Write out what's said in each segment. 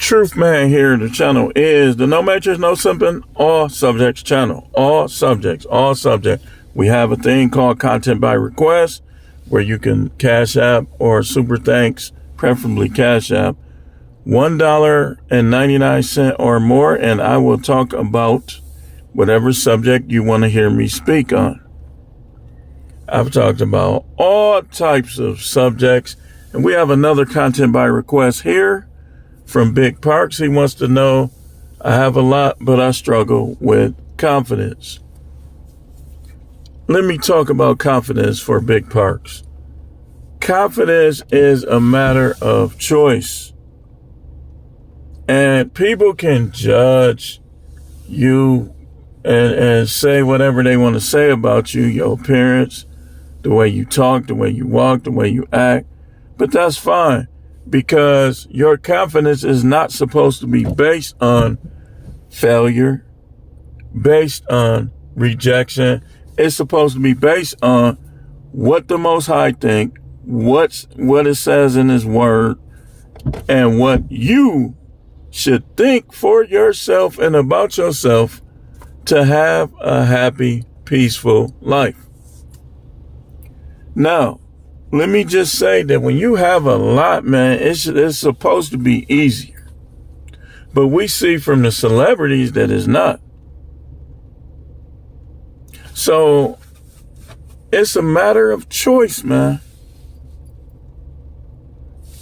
Truth Man here. The channel is the No Matrix, No Simping, All Subjects channel. All subjects. We have a thing called content by request where you can Cash App or Super Thanks, preferably Cash App, $1.99 or more, and I will talk about whatever subject you want to hear me speak on. I've talked about all types of subjects, and we have another content by request here from Big Parks. He wants to know, I have a lot, but I struggle with confidence. Let me talk about confidence for Big Parks. Confidence is a matter of choice. And people can judge you and say whatever they want to say about you, your appearance, the way you talk, the way you walk, the way you act. But that's fine, because your confidence is not supposed to be based on failure, based on rejection. It's supposed to be based on what the Most High think, what it says in His Word, and what you should think for yourself and about yourself to have a happy, peaceful life. Now, let me just say that when you have a lot, man, it's supposed to be easier. But we see from the celebrities that it's not. So it's a matter of choice, man.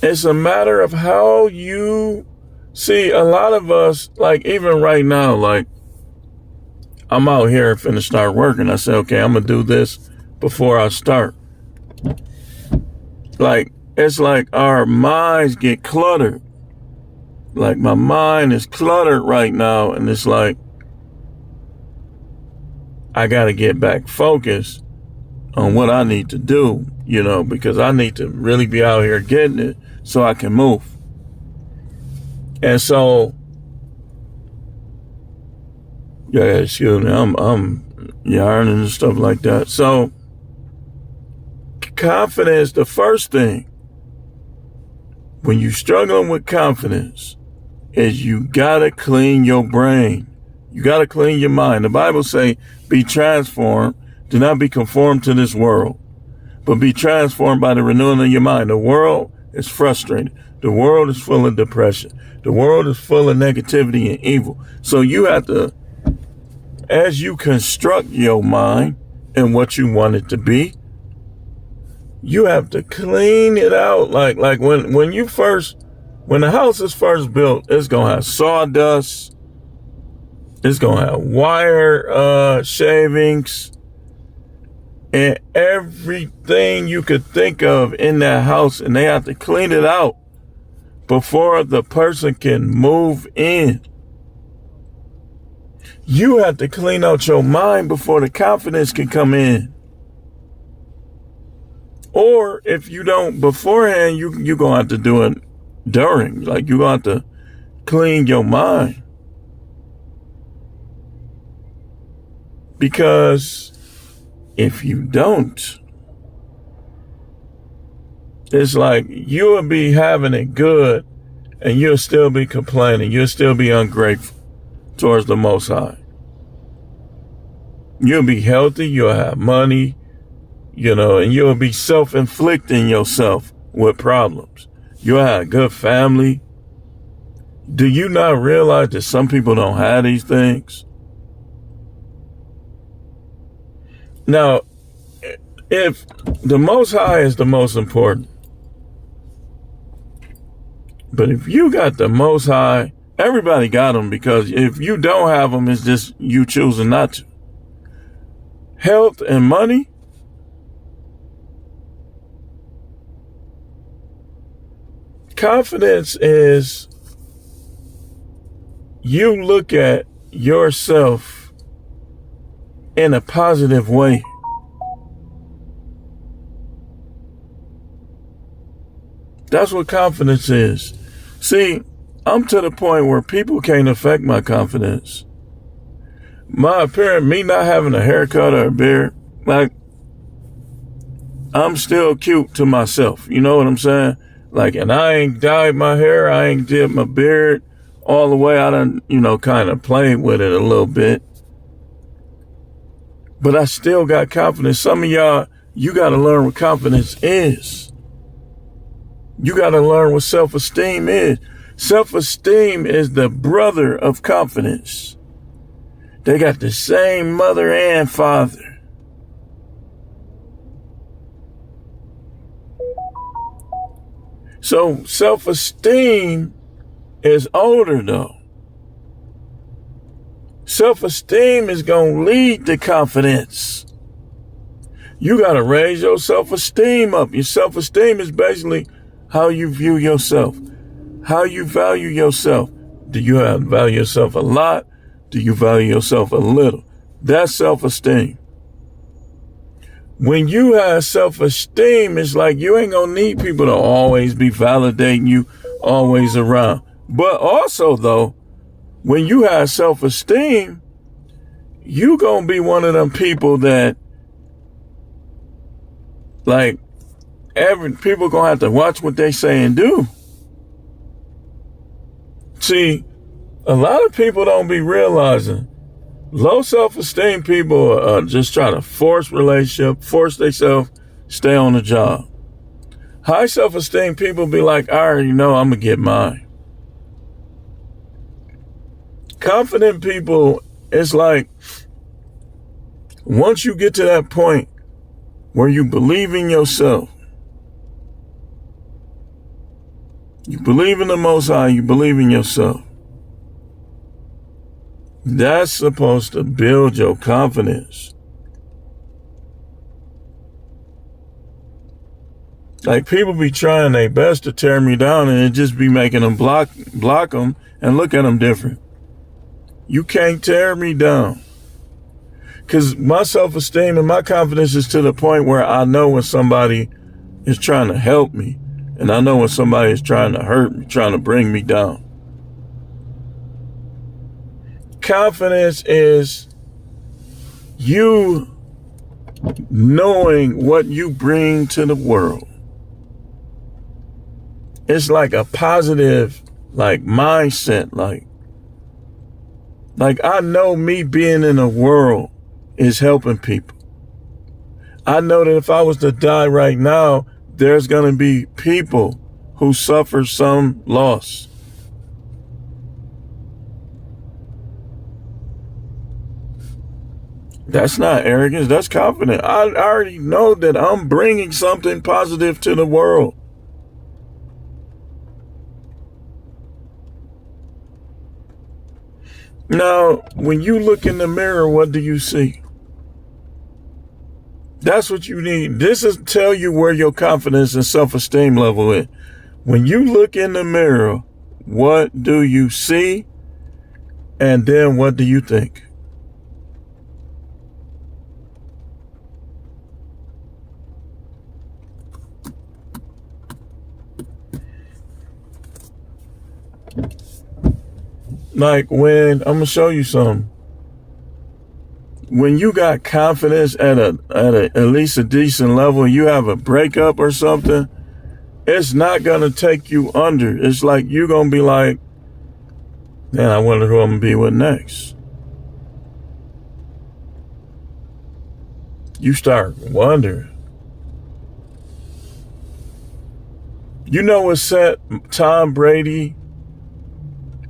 It's a matter of how you see. A lot of us, like even right now, like I'm out here finna start working. I say, okay, I'm gonna do this before I start. Like, it's like our minds get cluttered. Like my mind is cluttered right now, and it's like I gotta get back focused on what I need to do, because I need to really be out here getting it so I can move. And so, excuse me, I'm yarning and stuff like that. So, confidence, the first thing when you're struggling with confidence is you gotta clean your brain. You gotta clean your mind. The Bible say, be transformed. Do not be conformed to this world, but be transformed by the renewing of your mind. The world is frustrated. The world is full of depression. The world is full of negativity and evil. So you have to, as you construct your mind and what you want it to be, you have to clean it out. Like when the house is first built, it's going to have sawdust. It's going to have wire shavings and everything you could think of in that house. And they have to clean it out before the person can move in. You have to clean out your mind before the confidence can come in. Or if you don't beforehand, you're going to have to do it during. Like, you're going to have to clean your mind. Because if you don't, it's like you'll be having it good and you'll still be complaining. You'll still be ungrateful towards the Most High. You'll be healthy. You'll have money, and you'll be self-inflicting yourself with problems. You'll have a good family. Do you not realize that some people don't have these things? Now, if the Most High is the most important, but if you got the Most High, everybody got them, because if you don't have them, it's just you choosing not to. Health and money, confidence is you look at yourself in a positive way. That's what confidence is. See, I'm to the point where people can't affect my confidence. My appearance, me not having a haircut or a beard, like, I'm still cute to myself. You know what I'm saying? Like, and I ain't dyed my hair. I ain't did my beard. all the way. I done, kind of played with it a little bit. But I still got confidence. Some of y'all, you got to learn what confidence is. You got to learn what self-esteem is. Self-esteem is the brother of confidence. They got the same mother and father. So self-esteem is older though. Self-esteem is going to lead to confidence. You got to raise your self-esteem up. Your self-esteem is basically how you view yourself, how you value yourself. Do you value yourself a lot? Do you value yourself a little? That's self-esteem. When you have self-esteem, it's like you ain't going to need people to always be validating you, always around. But also, though, when you have self-esteem, you going to be one of them people that, like, people going to have to watch what they say and do. See, a lot of people don't be realizing low self-esteem people are just trying to force relationship, force themselves, stay on the job. High self-esteem people be like, I already know I'm going to get mine. Confident people, it's like once you get to that point where you believe in yourself, you believe in the Most High, you believe in yourself. That's supposed to build your confidence. Like people be trying their best to tear me down and it just be making them block them and look at them different. You can't tear me down. Because my self-esteem and my confidence is to the point where I know when somebody is trying to help me. And I know when somebody is trying to hurt me, trying to bring me down. Confidence is you knowing what you bring to the world. It's like a positive, mindset, like I know me being in the world is helping people. I know that if I was to die right now, there's going to be people who suffer some loss. That's not arrogance. That's confidence. I already know that I'm bringing something positive to the world. Now, when you look in the mirror, what do you see? That's what you need. This is tell you where your confidence and self-esteem level is. When you look in the mirror, what do you see? And then what do you think? Like when, I'm going to show you something. When you got confidence at least a decent level, you have a breakup or something, it's not going to take you under. It's like you're going to be like, man, I wonder who I'm going to be with next. You start wondering. You know what set Tom Brady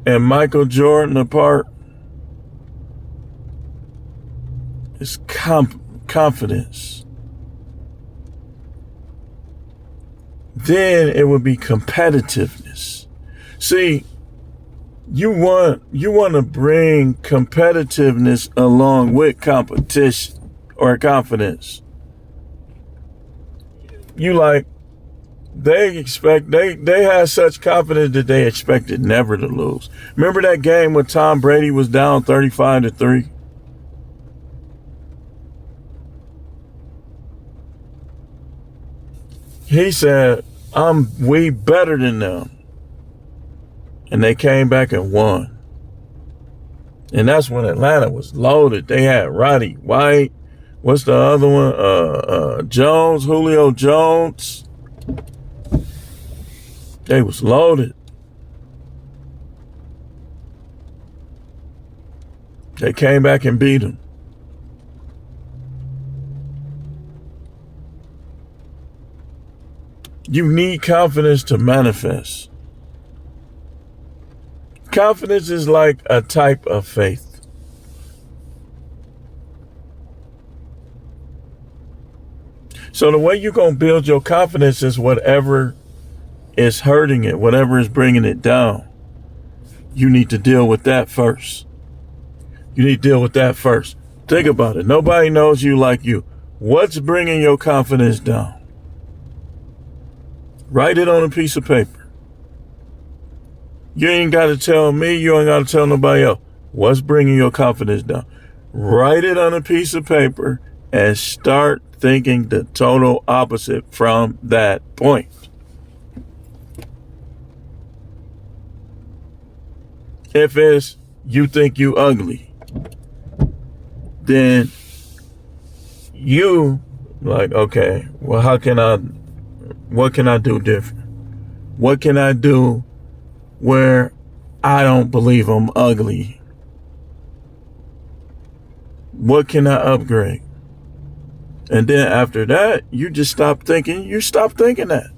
and Michael Jordan apart? It's confidence. Then it would be competitiveness. See, you want to bring competitiveness along with competition or confidence. You like, they had such confidence that they expected never to lose. Remember that game when Tom Brady was down 35-3? He said, I'm way better than them. And they came back and won. And that's when Atlanta was loaded. They had Roddy White. What's the other one? Jones, Julio Jones. They was loaded. They came back and beat him. You need confidence to manifest. Confidence is like a type of faith. So the way you're going to build your confidence is whatever is hurting it, whatever is bringing it down. You need to deal with that first. You need to deal with that first. Think about it. Nobody knows you like you. What's bringing your confidence down? Write it on a piece of paper. You ain't got to tell me. You ain't got to tell nobody else. What's bringing your confidence down? Write it on a piece of paper and start thinking the total opposite from that point. If it's you think you ugly, then you like, okay, well, what can I do different? What can I do where I don't believe I'm ugly? What can I upgrade? And then after that, you just stop thinking that.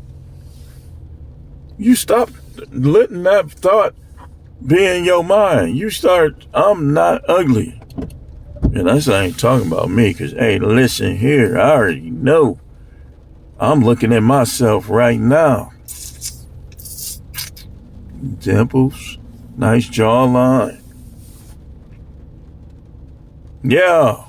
You stop letting that thought be in your mind. You start, I'm not ugly. And I ain't talking about me, because, hey, listen here, I already know. I'm looking at myself right now. Dimples, nice jawline. Yeah.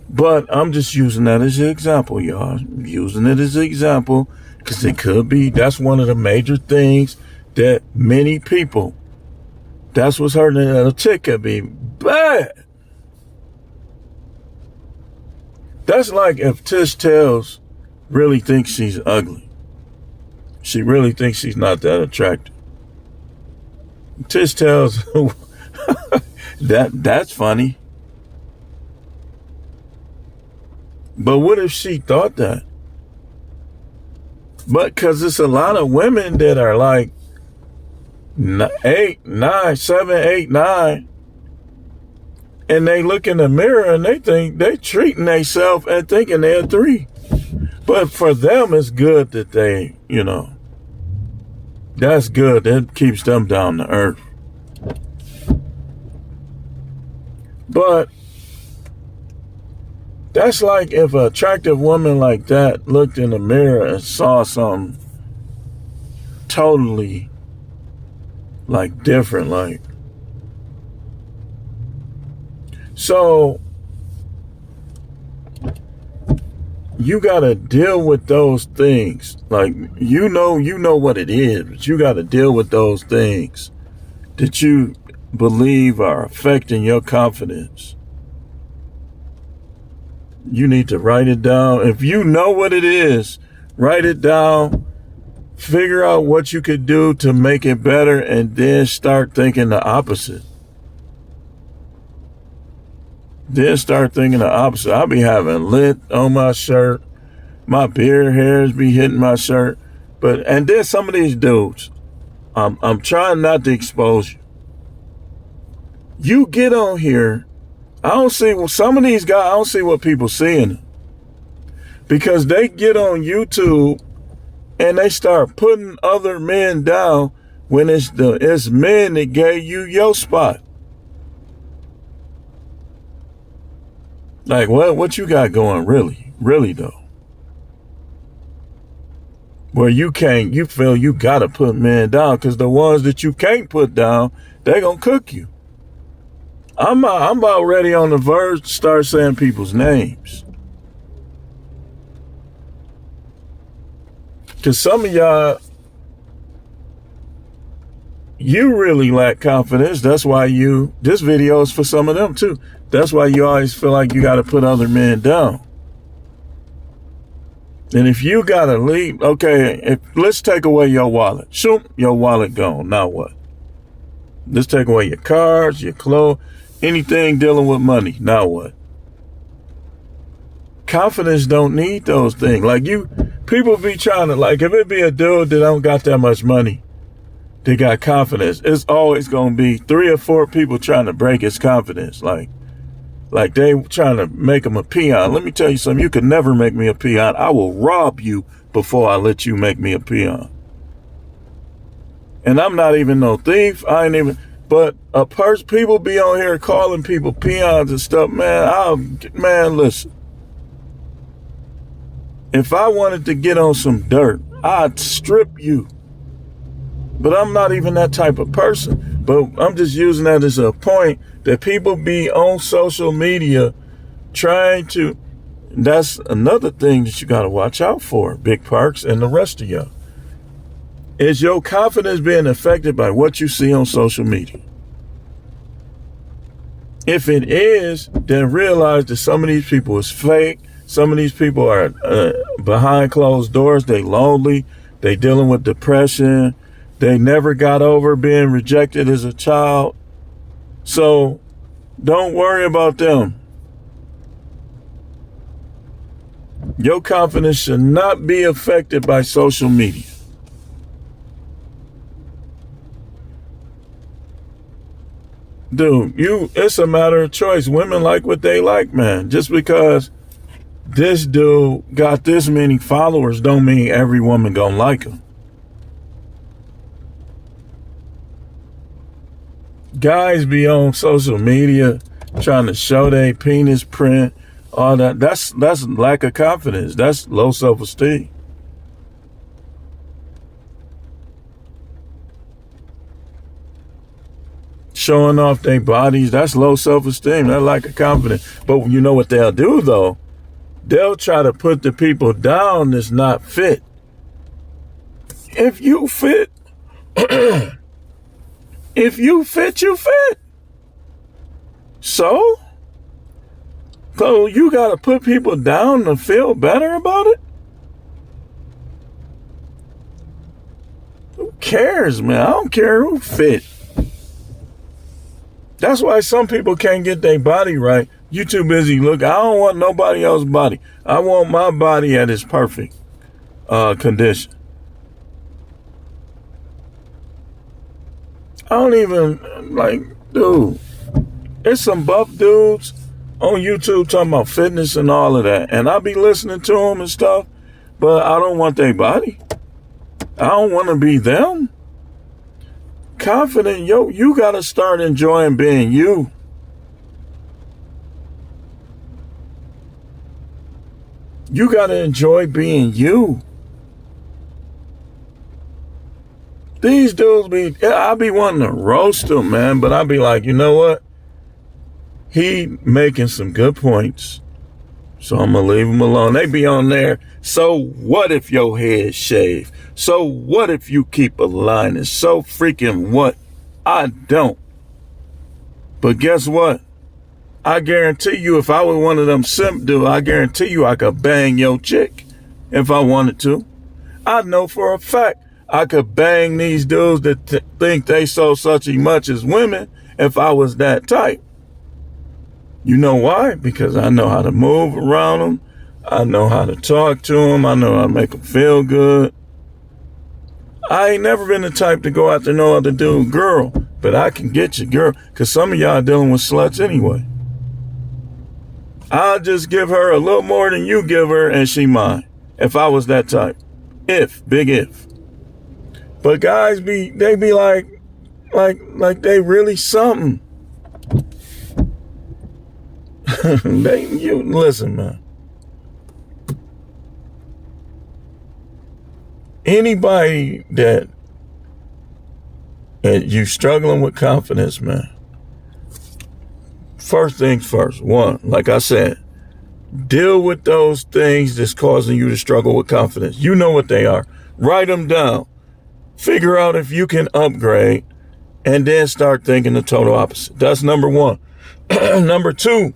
But I'm just using that as an example, y'all. I'm using it as an example because it could be, that's one of the major things that many people, that's what's hurting them. A chick could be bad. That's like if Tish Tells really thinks she's ugly. She really thinks she's not that attractive. Tish Tells, that's funny. But what if she thought that? But because it's a lot of women that are like 8, 9, 7, 8, 9. And they look in the mirror and they think they treating themselves and thinking they're 3. But for them, it's good that they, that's good. That keeps them down to earth. But that's like if an attractive woman like that looked in the mirror and saw something totally like different, like. So you got to deal with those things. Like, you know what it is, but you got to deal with those things that you believe are affecting your confidence. You need to write it down. If you know what it is, write it down, figure out what you could do to make it better, and then start thinking the opposite. Then start thinking the opposite. I'll be having lint on my shirt. My beard hairs be hitting my shirt. And then some of these dudes, I'm trying not to expose you. You get on here, I don't see, some of these guys, I don't see what people seeing. Because they get on YouTube and they start putting other men down when it's men that gave you your spot. Like, what you got going, really though? Where you feel you gotta put men down, because the ones that you can't put down, they gonna cook you. I'm about ready on the verge to start saying people's names. Because some of y'all, you really lack confidence. That's why this video is for some of them too. That's why you always feel like you got to put other men down. And if you got to leave, okay, let's take away your wallet. Shoot, your wallet gone. Now what? Let's take away your cards, your clothes, anything dealing with money. Now what? Confidence don't need those things. Like people be trying to, like, if it be a dude that don't got that much money, that got confidence, it's always going to be 3 or 4 people trying to break his confidence. Like they trying to make him a peon. Let me tell you something. You could never make me a peon. I will rob you before I let you make me a peon. And I'm not even no thief. But people be on here calling people peons and stuff, man. Man, listen. If I wanted to get on some dirt, I'd strip you. But I'm not even that type of person. But I'm just using that as a point that people be on social media trying to. That's another thing that you got to watch out for, Big Parks and the rest of y'all. Is your confidence being affected by what you see on social media? If it is, then realize that some of these people is fake. Some of these people are behind closed doors. They lonely. They dealing with depression. They never got over being rejected as a child. So don't worry about them. Your confidence should not be affected by social media. Dude, it's a matter of choice. Women like what they like, man. Just because this dude got this many followers don't mean every woman gonna like him. Guys be on social media trying to show their penis print, all that. That's lack of confidence. That's low self-esteem. Showing off their bodies, that's low self-esteem. That's lack of confidence. But you know what they'll do, though? They'll try to put the people down that's not fit. If you fit, you fit. So you got to put people down to feel better about it? Who cares, man? I don't care who fit. That's why some people can't get their body right. You too busy looking. I don't want nobody else's body. I want my body at its perfect condition. I don't even, dude, there's some buff dudes on YouTube talking about fitness and all of that. And I be listening to them and stuff, but I don't want their body. I don't want to be them. Confident, you got to start enjoying being you. You got to enjoy being you. These dudes I be wanting to roast them, man, but I be like, you know what? He making some good points, so I'm going to leave him alone. They be on there. So what if your head's shaved? So what if you keep a line? And so freaking what? I don't. But guess what? I guarantee you, if I was one of them simp dudes, I guarantee you I could bang your chick if I wanted to. I know for a fact I could bang these dudes that think they so such as much as women if I was that type. You know why? Because I know how to move around them. I know how to talk to them. I know how to make them feel good. I ain't never been the type to go after no other dude, girl, but I can get you, girl, because some of y'all are dealing with sluts anyway. I'll just give her a little more than you give her, and she mine, if I was that type. Big if. But guys they be like they really something. Listen, man. Anybody that you struggling with confidence, man. First things first. One, like I said, deal with those things that's causing you to struggle with confidence. You know what they are. Write them down. Figure out if you can upgrade, and then start thinking the total opposite. That's number one. Number two,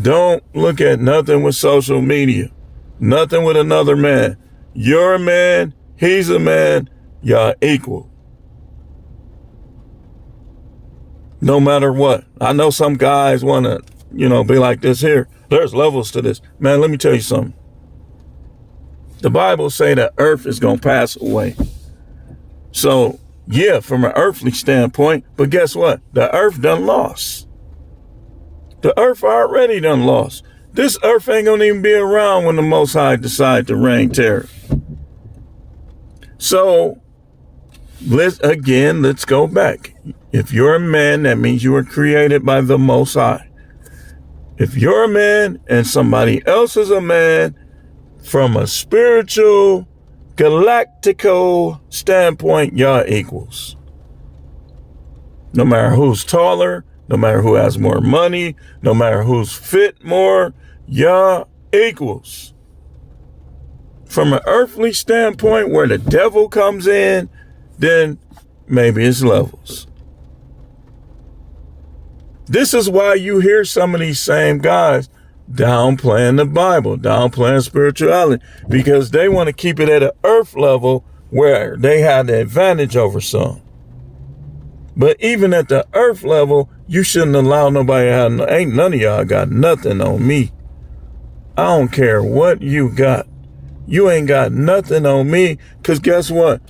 don't look at nothing with social media. Nothing with another man. You're a man, he's a man, y'all equal. No matter what. I know some guys want to, be like this here. There's levels to this. Man, let me tell you something. The Bible say that earth is going to pass away. So Yeah, from an earthly standpoint, but guess what? The earth done lost. The earth already done lost. This earth ain't gonna even be around when the Most High decide to reign terror. So, let's go back. If you're a man, that means you were created by the Most High. If you're a man and somebody else is a man, from a spiritual, galactical standpoint, y'all equals. No matter who's taller, no matter who has more money, no matter who's fit more, y'all equals. From an earthly standpoint, where the devil comes in, then maybe it's levels. This is why you hear some of these same guys downplaying the Bible, downplaying spirituality, because they want to keep it at an earth level where they have the advantage over some. But even at the earth level, you shouldn't allow nobody to have, ain't none of y'all got nothing on me. I don't care what you got. You ain't got nothing on me, because guess what?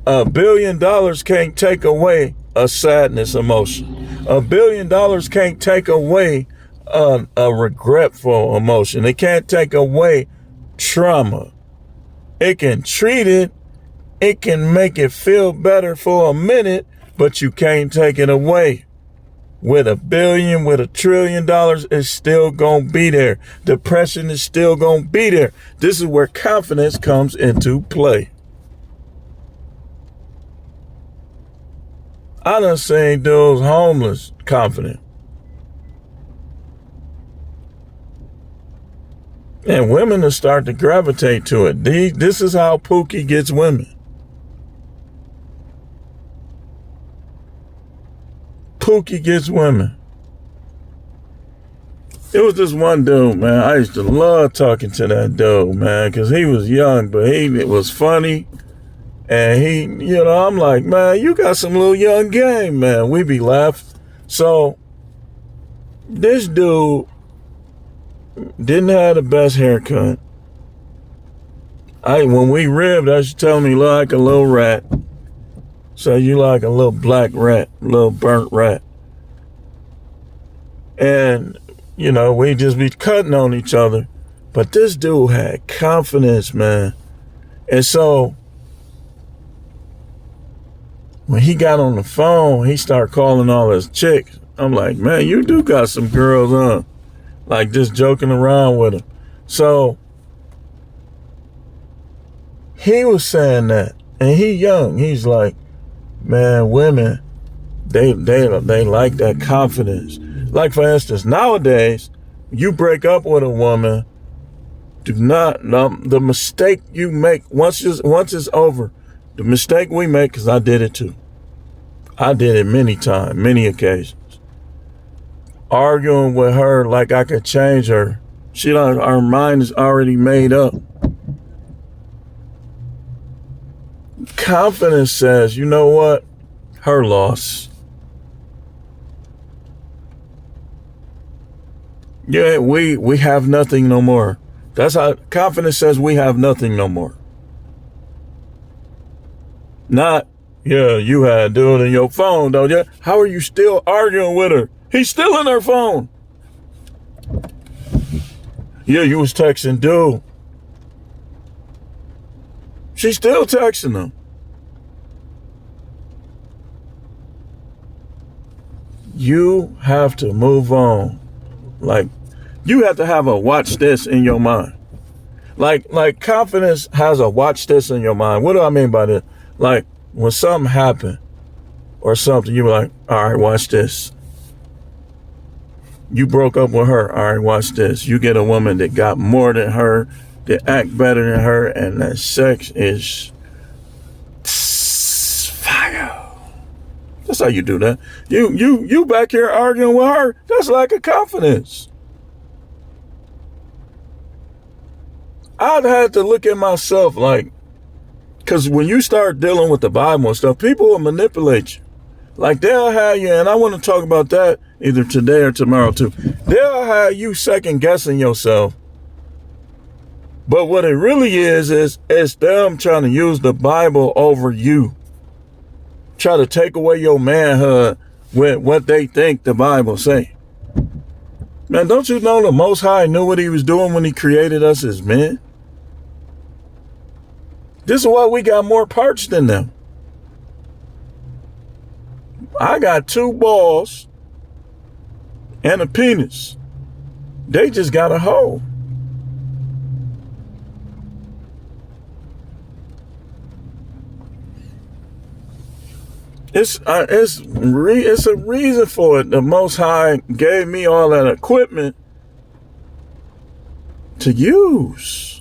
$1 billion can't take away a sadness emotion. $1 billion can't take away a regretful emotion. It can't take away trauma. It can treat it. It can make it feel better for a minute, but you can't take it away. With $1 billion, with $1 trillion, it's still gonna be there. Depression is still gonna be there. This is where confidence comes into play. I done seen dudes homeless confident. And women will start to gravitate to it. This is how Pookie gets women. Pookie gets women. It was this one dude, man. I used to love talking to that dude, man, because he was young, but he was funny. And he, I'm like, man, you got some little young game, man. We be laughing. So this dude didn't have the best haircut. When we ribbed, I should tell him he looked like a little rat. So you like a little black rat, little burnt rat. And, we just be cutting on each other. But this dude had confidence, man. And so when he got on the phone, he started calling all his chicks. I'm like, man, you do got some girls, huh? Like just joking around with them. So he was saying that, and he young. He's like, man, women, they like that confidence. Like for instance, nowadays, you break up with a woman, do not, the mistake you make once it's over, the mistake we make, because I did it too. I did it many times, many occasions. Arguing with her like I could change her. Our mind is already made up. Confidence says, you know what? Her loss. Yeah, we have nothing no more. That's how confidence says we have nothing no more. Not, yeah, you had dude in your phone, though. Yeah, how are you still arguing with her? He's still in her phone. Yeah, you was texting dude. She's still texting him. You have to move on. Like, you have to have a watch this in your mind. Like confidence has a watch this in your mind. What do I mean by that? Like, when something happened or something, you were like, all right, watch this. You broke up with her. All right, watch this. You get a woman that got more than her, that act better than her, and that sex is fire. That's how you do that. You back here arguing with her. That's lack of confidence. I'd had to look at myself like, because when you start dealing with the Bible and stuff, people will manipulate you. Like they'll have you, and I want to talk about that either today or tomorrow too. They'll have you second guessing yourself. But what it really is it's them trying to use the Bible over you. try to take away your manhood with what they think the Bible say. Man, don't you know the Most High knew what he was doing when he created us as men? This is why we got more parts than them. I got 2 balls and a penis. They just got a hole. It's a reason for it. The Most High gave me all that equipment to use.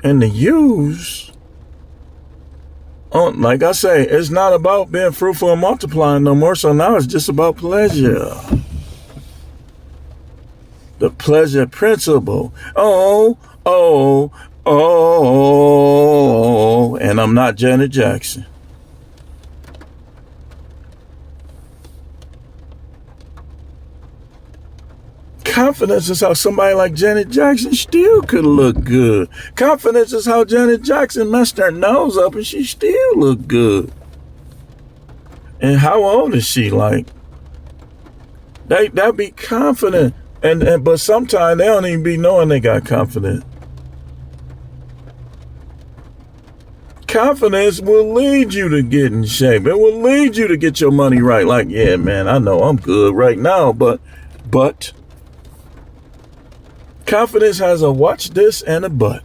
And to use, like I say, it's not about being fruitful and multiplying no more. So now it's just about pleasure. The pleasure principle. Oh. And I'm not Janet Jackson. Confidence is how somebody like Janet Jackson still could look good. Confidence is how Janet Jackson messed her nose up and she still looked good. And how old is she? Like, they be confident. But sometimes they don't even be knowing they got confidence. Confidence will lead you to get in shape. It will lead you to get your money right. Like, yeah, man, I know I'm good right now, but confidence has a watch this and a but.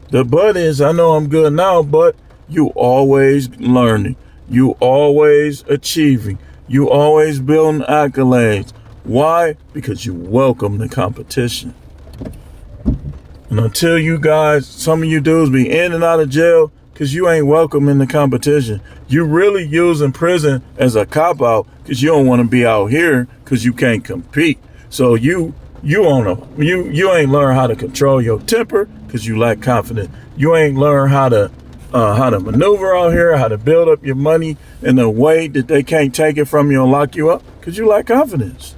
The but is, I know I'm good now, but you always learning. You always achieving. You always building accolades. Why? Because you welcome the competition. And until you guys, some of you dudes be in and out of jail because you ain't welcome in the competition. You really using prison as a cop-out because you don't want to be out here because you can't compete. So you ain't learn how to control your temper because you lack confidence. You ain't learn how to maneuver out here, how to build up your money in a way that they can't take it from you and lock you up because you lack confidence.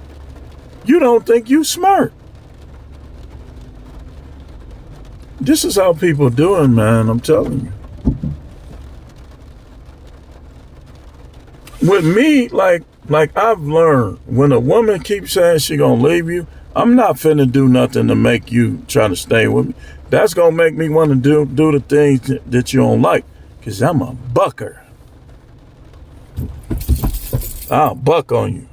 You don't think you smart. This is how people doing, man. I'm telling you. With me, like I've learned, when a woman keeps saying she gonna leave you, I'm not finna do nothing to make you try to stay with me. That's gonna make me want to do the things that you don't like, cause I'm a bucker. I'll buck on you.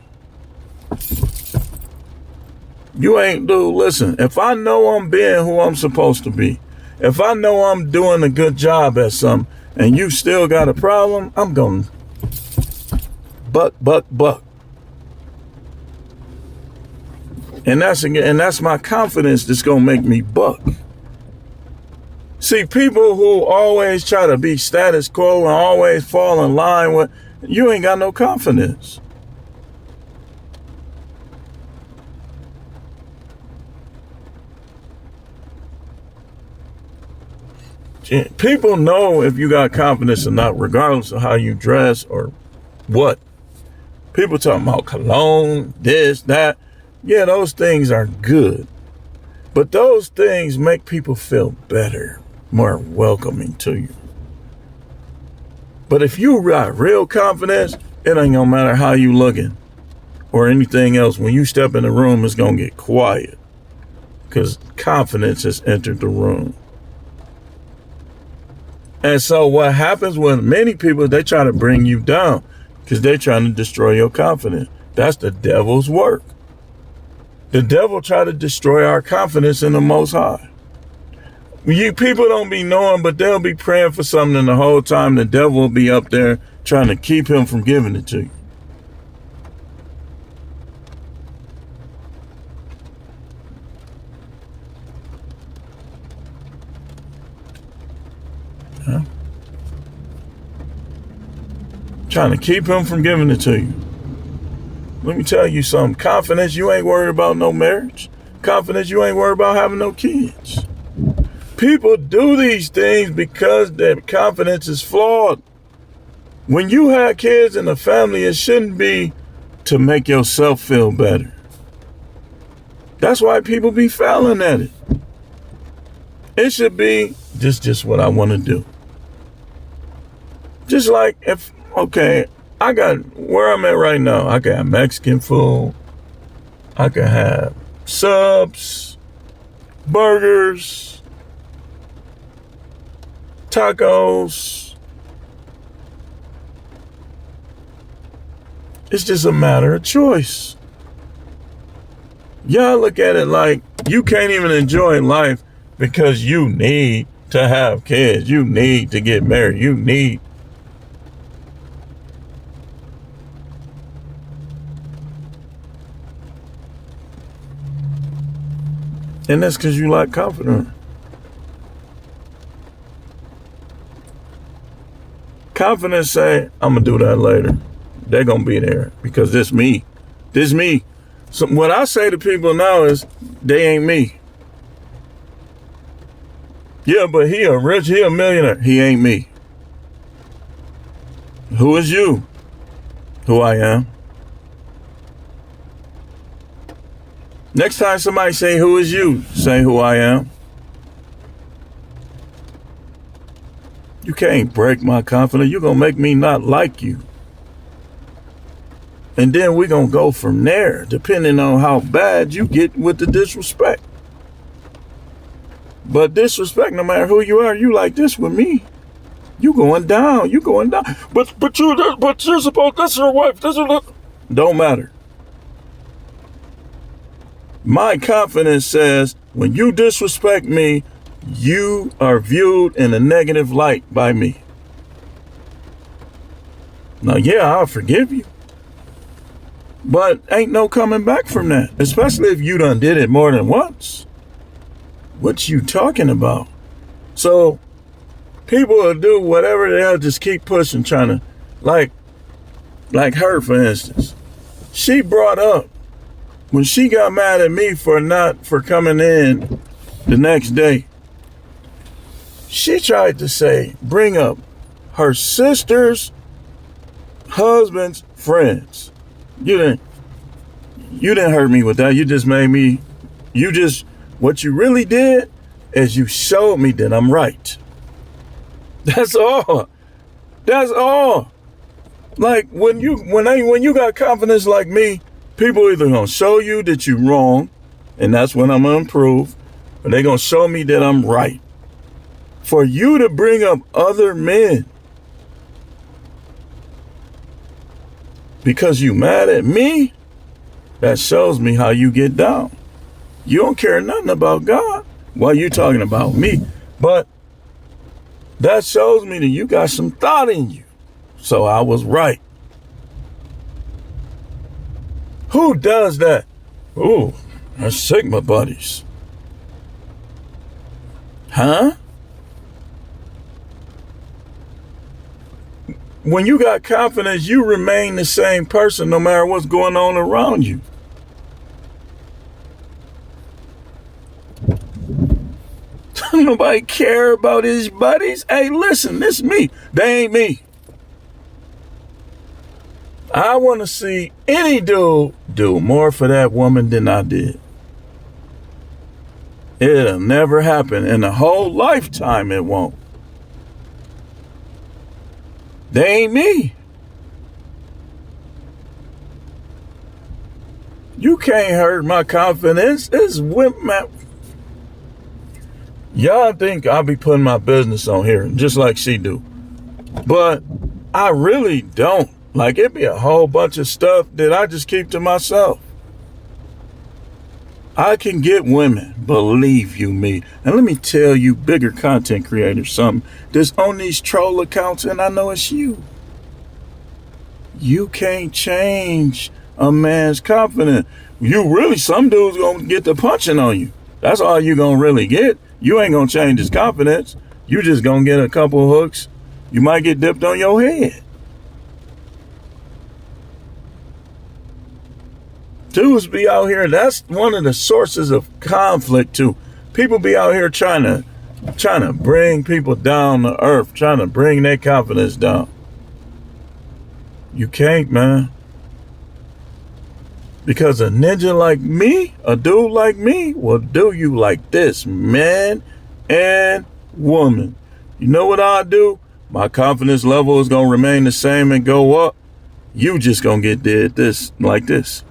You ain't, dude, listen, if I know I'm being who I'm supposed to be, if I know I'm doing a good job at something and you still got a problem, I'm going buck. And that's my confidence that's going to make me buck. See, people who always try to be status quo and always fall in line with, you ain't got no confidence. People know if you got confidence or not, regardless of how you dress or what. People talking about cologne, this, that. Yeah, those things are good. But those things make people feel better, more welcoming to you. But if you got real confidence, it ain't gonna matter how you looking or anything else. When you step in the room, it's gonna get quiet because confidence has entered the room. And so what happens with many people, they try to bring you down because they're trying to destroy your confidence. That's the devil's work. The devil try to destroy our confidence in the Most High. You people don't be knowing, but they'll be praying for something, and the whole time the devil will be up there trying to keep him from giving it to you. Huh? Trying to keep him from giving it to you. Let me tell you something. Confidence, you ain't worried about no marriage. Confidence, you ain't worried about having no kids. People do these things because their confidence is flawed. When you have kids in a family, it shouldn't be to make yourself feel better. That's why people be failing at it. It should be, this just what I want to do. Just like I got where I'm at right now. I can have Mexican food. I can have subs, burgers, tacos. It's just a matter of choice. Y'all look at it like you can't even enjoy life because you need to have kids. You need to get married. You need. And that's because you lack confidence. Confidence say, I'm going to do that later. They're going to be there because this me. This me. So what I say to people now is, they ain't me. Yeah, but he a millionaire. He ain't me. Who is you? Who I am. Next time somebody say, who is you? Say who I am. You can't break my confidence. You're going to make me not like you. And then we're going to go from there, depending on how bad you get with the disrespect. But disrespect, no matter who you are, you like this with me. You going down. You going down. But you're supposed, that's your wife. Don't matter. My confidence says when you disrespect me, you are viewed in a negative light by me. Now, yeah, I'll forgive you. But ain't no coming back from that, especially if you done did it more than once. What you talking about? So people will do whatever they'll just keep pushing, trying to, like her, for instance. She brought up, when she got mad at me for coming in the next day, she tried to bring up her sister's husband's friends. You didn't hurt me with that. You just made me, what you really did is you showed me that I'm right. That's all. That's all. Like when you got confidence like me, people either gonna show you that you're wrong, and that's when I'm gonna improve, or they gonna show me that I'm right. For you to bring up other men because you mad at me, that shows me how you get down. You don't care nothing about God while you talking about me. But that shows me that you got some thought in you. So I was right. Who does that? Ooh, that's Sigma buddies. Huh? When you got confidence, you remain the same person no matter what's going on around you. Don't nobody care about his buddies. Hey, listen, this me. They ain't me. I want to see any dude do more for that woman than I did. It'll never happen. In a whole lifetime, it won't. They ain't me. You can't hurt my confidence. It's women. Y'all think I'll be putting my business on here just like she do. But I really don't. Like, it be a whole bunch of stuff that I just keep to myself. I can get women, believe you me. And let me tell you, bigger content creators, something that's on these troll accounts, and I know it's you. You can't change a man's confidence. Some dudes gonna get the punching on you. That's all you gonna really get. You ain't gonna change his confidence. You just gonna get a couple hooks. You might get dipped on your head. Dudes be out here, that's one of the sources of conflict too. People be out here trying to bring people down to earth, trying to bring their confidence down. You can't, man. Because a ninja like me, a dude like me, will do you like this, man and woman. You know what I'll do? my confidence level is going to remain the same and go up, you just going to get dead like this.